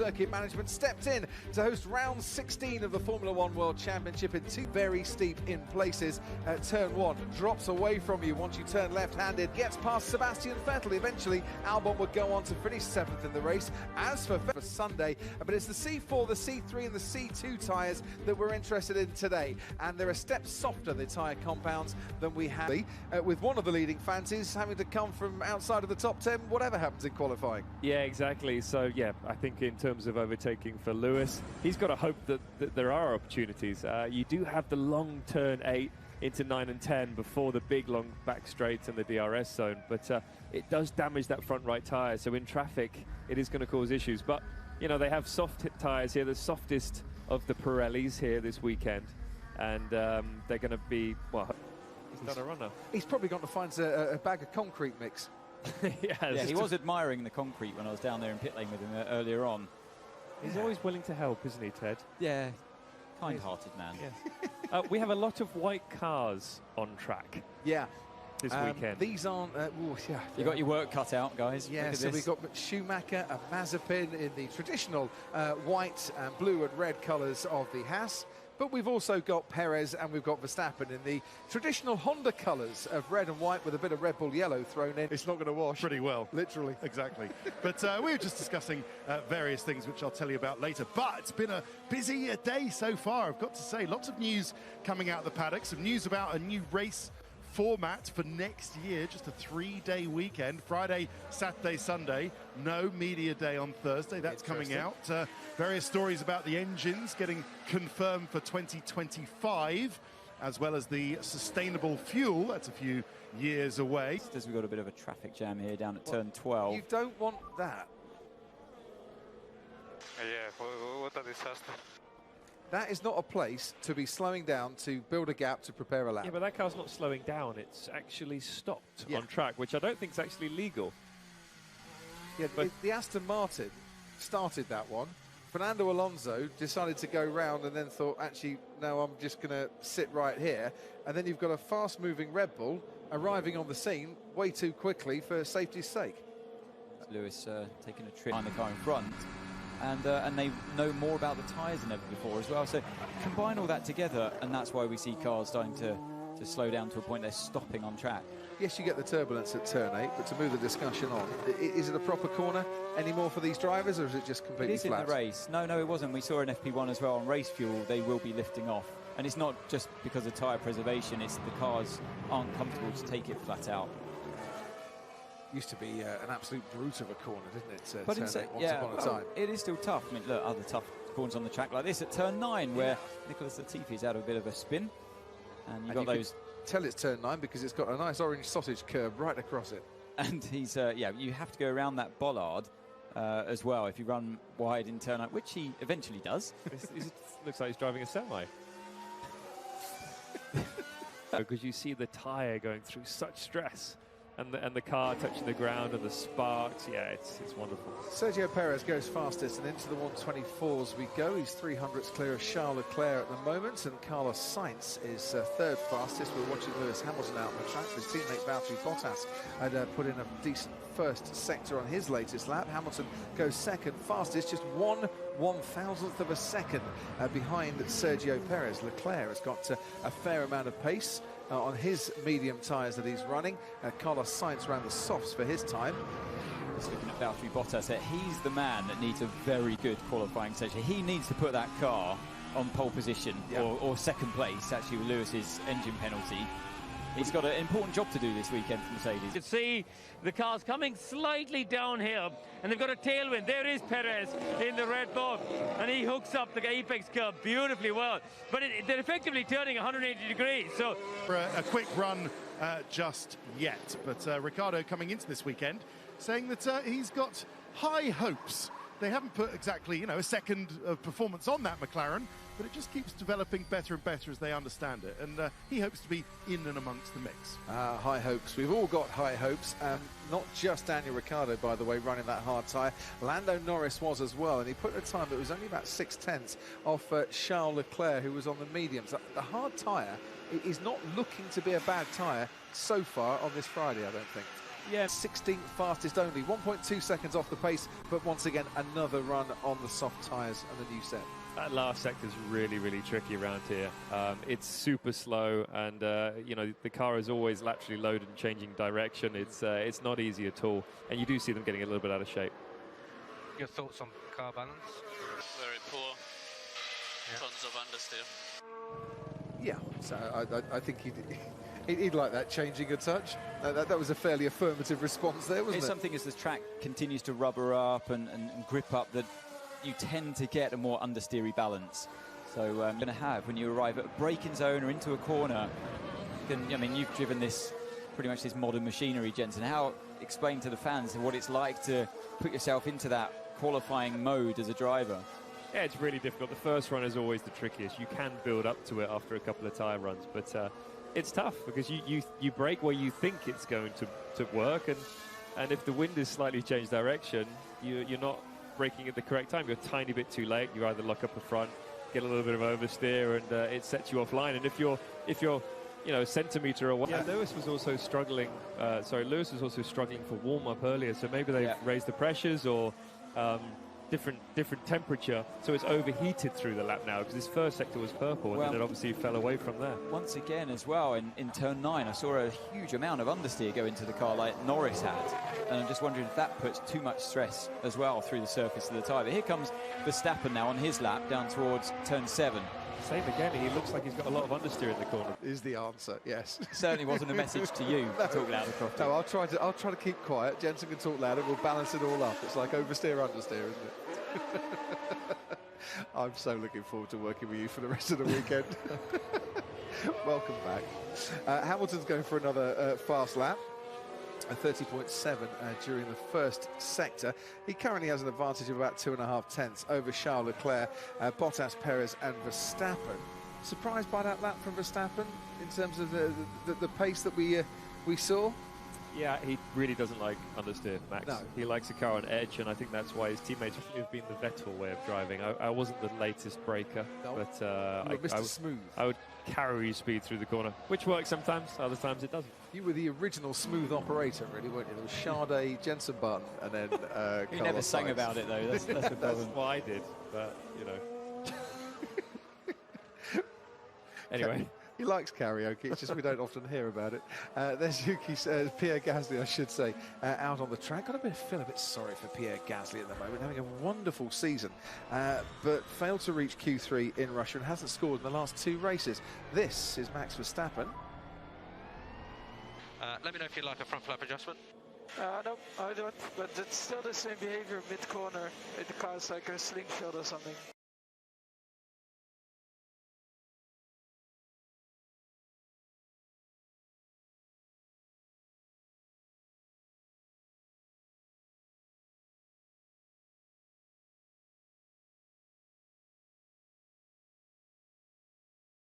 Circuit Management stepped in to host round 16 of the Formula One World Championship in two very steep in places. Turn 1 drops away from you once you turn left-handed, gets past Sebastian Vettel. Eventually, Albon would go on to finish 7th in the race. As for Sunday, but it's the C4, the C3 and the C2 tyres that we're interested in today. And they're a step softer, the tyre compounds, than we had, with one of the leading fancies having to come from outside of the top 10, whatever happens in qualifying. Yeah, exactly. So, yeah, I think in terms of overtaking for Lewis, he's got to hope that there are opportunities. You do have the long turn 8 into 9 and 10 before the big long back straights and the DRS zone, but it does damage that front right tyre, so in traffic it is going to cause issues. But you know, they have soft tyres here, the softest of the Pirellis here this weekend, and they're going to be, well, he's done a runner. He's probably going to find a bag of concrete mix. Yeah, he was admiring the concrete when I was down there in pit lane with him earlier on. He's always willing to help, isn't he, Ted? Yeah, kind-hearted man. Yeah. We have a lot of white cars on track. Yeah. This weekend. These aren't... You got your work cut out, guys. Yeah, so we've got Schumacher and Mazepin in the traditional white and blue and red colours of the Haas. But we've also got Perez and we've got Verstappen in the traditional Honda colours of red and white with a bit of Red Bull yellow thrown in. It's not going to wash. Pretty well. Literally. Exactly. But we were just discussing various things which I'll tell you about later. But it's been a busy day so far, I've got to say. Lots of news coming out of the paddock. Some news about a new race format for next year, just a 3-day weekend, Friday, Saturday, Sunday, no media day on Thursday. That's coming out. Various stories about the engines getting confirmed for 2025, as well as the sustainable fuel. That's a few years away. We've got a bit of a traffic jam here down at turn 12. You don't want that. Yeah, what a disaster. That is not a place to be slowing down to build a gap to prepare a lap. Yeah, but that car's not slowing down. It's actually stopped on track, which I don't think is actually legal. Yeah, but the Aston Martin started that one. Fernando Alonso decided to go round and then thought, actually, no, I'm just going to sit right here. And then you've got a fast-moving Red Bull arriving on the scene way too quickly for safety's sake. Lewis taking a trip behind the car in front. And they know more about the tyres than ever before as well. So combine all that together, and that's why we see cars starting to slow down to a point they're stopping on track. Yes, you get the turbulence at turn 8, but to move the discussion on, is it a proper corner anymore for these drivers, or is it just completely flat? It is in the race. No, it wasn't. We saw in FP1 as well. On race fuel, they will be lifting off. And it's not just because of tyre preservation, it's the cars aren't comfortable to take it flat out. Used to be an absolute brute of a corner, didn't it? But once upon a time. It is still tough. I mean, look, other tough corners on the track like this at turn 9, where Nicholas Latifi's out of a bit of a spin, and you tell it's turn 9 because it's got a nice orange sausage curb right across it. And he's you have to go around that bollard as well if you run wide in turn 9, which he eventually does. It looks like he's driving a semi. Because you see the tyre going through such stress. And the car touching the ground and the sparks, yeah, it's wonderful. Sergio Perez goes fastest, and into the 124s we go. He's 300ths clear of Charles Leclerc at the moment, and Carlos Sainz is third fastest. We're watching Lewis Hamilton out on the track. His teammate Valtteri Bottas had put in a decent first sector on his latest lap. Hamilton goes second fastest, just 1/1000th of a second behind Sergio Perez. Leclerc has got a fair amount of pace on his medium tyres that he's running. Carlos Sainz ran the softs for his time. Just looking at Valtteri Bottas, he's the man that needs a very good qualifying session. He needs to put that car on pole position or second place, actually, with Lewis's engine penalty. He's got an important job to do this weekend for Mercedes. You can see the car's coming slightly down here, and they've got a tailwind. There is Perez in the Red Bull, and he hooks up the apex curve beautifully well. But they're effectively turning 180 degrees. So for a quick run just yet. But Ricciardo coming into this weekend saying that he's got high hopes. They haven't put exactly, a second of performance on that McLaren, but it just keeps developing better and better as they understand it. And he hopes to be in and amongst the mix. High hopes. We've all got high hopes. Not just Daniel Ricciardo, by the way, running that hard tyre. Lando Norris was as well, and he put a time that was only about 0.6 off Charles Leclerc, who was on the mediums. The hard tyre is not looking to be a bad tyre so far on this Friday, I don't think. Yeah. 16th fastest only, 1.2 seconds off the pace, but once again, another run on the soft tyres and the new set. That last sector is really, really tricky around here. It's super slow, and you know, the car is always laterally loaded and changing direction. It's not easy at all, and you do see them getting a little bit out of shape. Your thoughts on car balance? Very poor. Tons of understeer. Yeah, so I think he'd like that changing a touch. That was a fairly affirmative response there, wasn't it? It's something as the track continues to rubber up and grip up that you tend to get a more understeery balance. So I'm going to have, when you arrive at a braking zone or into a corner, I mean, you've driven this, pretty much this modern machinery, Jensen. How, explain to the fans what it's like to put yourself into that qualifying mode as a driver? Yeah, it's really difficult. The first run is always the trickiest. You can build up to it after a couple of tyre runs, but it's tough because you brake where you think it's going to work, and if the wind is slightly changed direction, you're not braking at the correct time. You're a tiny bit too late. You either lock up the front, get a little bit of oversteer, and it sets you offline. And if you're you know, a centimetre away. Yeah, Lewis was also struggling. Lewis was also struggling for warm up earlier. So maybe they've raised the pressures or different temperature, so it's overheated through the lap now because this first sector was purple, and then it obviously fell away from there. Once again as well, in turn 9, I saw a huge amount of understeer go into the car like Norris had, and I'm just wondering if that puts too much stress as well through the surface of the tyre. But here comes Verstappen now on his lap down towards turn 7. Same again, he looks like he's got a lot of understeer in the corner. Is the answer, yes. Certainly wasn't a message to you to talk louder, Crofty. No, I'll try to keep quiet. Jensen can talk louder, we'll balance it all up. It's like oversteer, understeer, isn't it? I'm so looking forward to working with you for the rest of the weekend. Welcome back. Hamilton's going for another fast lap. A 30.7 during the first sector. He currently has an advantage of about 2.5 tenths over Charles Leclerc, Bottas, Perez and Verstappen. Surprised by that lap from Verstappen in terms of the pace that we saw? Yeah, he really doesn't like understeer, Max. No. He likes a car on edge, and I think that's why his teammates have been the Vettel way of driving. I wasn't the latest breaker, but I would carry speed through the corner, which works sometimes, other times it doesn't. You were the original smooth operator, really, weren't you? There was Sade, Jensen Button, and then You never sang about it, though. That's the problem. That's what I did, but, you know. Anyway. He likes karaoke, it's just we don't often hear about it. There's Pierre Gasly, I should say, out on the track. Got a bit sorry for Pierre Gasly at the moment, having a wonderful season, but failed to reach Q3 in Russia and hasn't scored in the last 2 races. This is Max Verstappen. Let me know if you like a front flap adjustment. No, I don't, but it's still the same behavior mid-corner. The car's like a slingshot or something.